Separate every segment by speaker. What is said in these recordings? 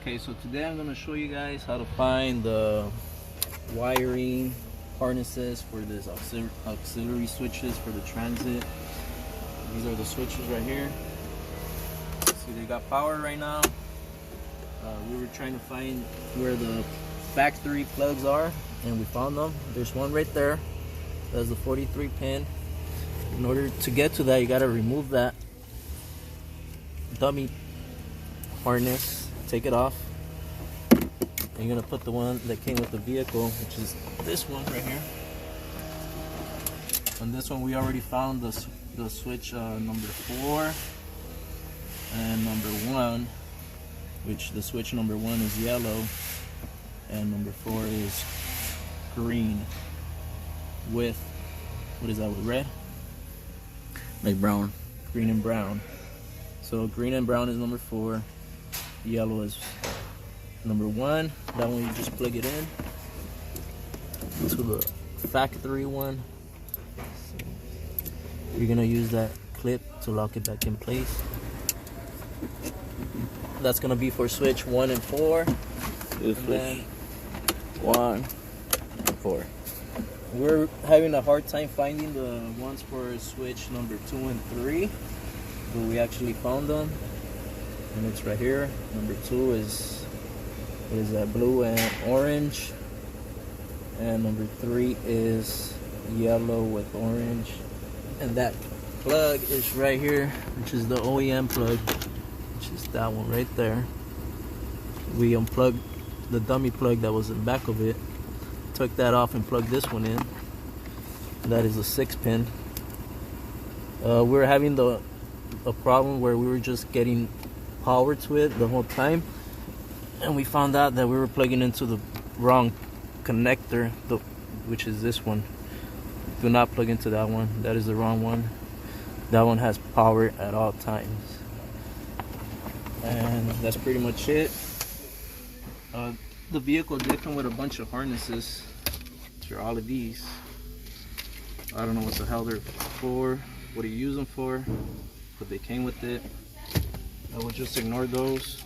Speaker 1: Okay, so today I'm going to show you guys how to find the wiring harnesses for this auxiliary switches for the transit. These are the switches right here. See, they got power right now. We were trying to find where the factory plugs are, and we found them. There's one right there. That's the 43 pin. In order to get to that, you got to remove that dummy harness, take it off, and you're gonna put the one that came with the vehicle, which is this one right here. And this one we already found the switch number 4 and number 1, which the switch number 1 is yellow and number 4 is green with, what is that, with red?
Speaker 2: Like brown.
Speaker 1: Green and brown. So green and brown is number 4. Yellow is number 1. That one you just plug it in to the factory one. So you're gonna use that clip to lock it back in place. That's gonna be for switch 1 and 4.
Speaker 2: This switch 1 and 4.
Speaker 1: We're having a hard time finding the ones for switch number 2 and 3, but we actually found them, and it's right here. Number 2 is blue and orange, and number 3 is yellow with orange, and that plug is right here, which is the OEM plug, which is that one right there. We unplugged the dummy plug that was in the back of it, took that off and plugged this one in. That is a 6-pin. We were having a problem where we were just getting power to it the whole time, and we found out that we were plugging into the wrong connector, which is this one. Do not plug into that one. That is the wrong one. That one has power at all times. And that's pretty much it. The vehicle did come with a bunch of harnesses for all of these. I don't know what the hell they're for, what do you use them for, but they came with it. I will just ignore those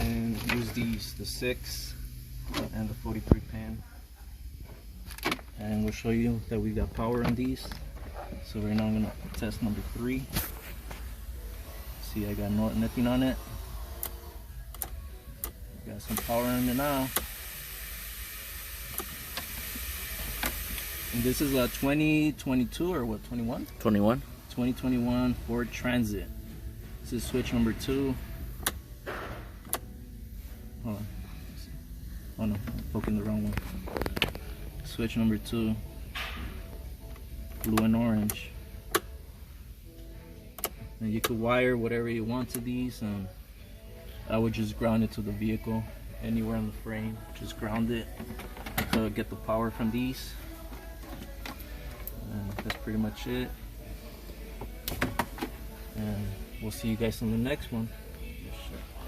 Speaker 1: and use these, the 6 and the 43 pin. And we'll show you that we got power on these. So right now I'm gonna test number 3. See, I got nothing on it. Got some power in it now. And this is a 2022 or what, 21?
Speaker 2: 21.
Speaker 1: 2021 Ford Transit. This is switch number 2. Hold on. Oh no, I'm poking the wrong one. Switch number 2. Blue and orange. And you could wire whatever you want to these. I would just ground it to the vehicle, anywhere on the frame. Just ground it to get the power from these. And that's pretty much it. And we'll see you guys in the next one.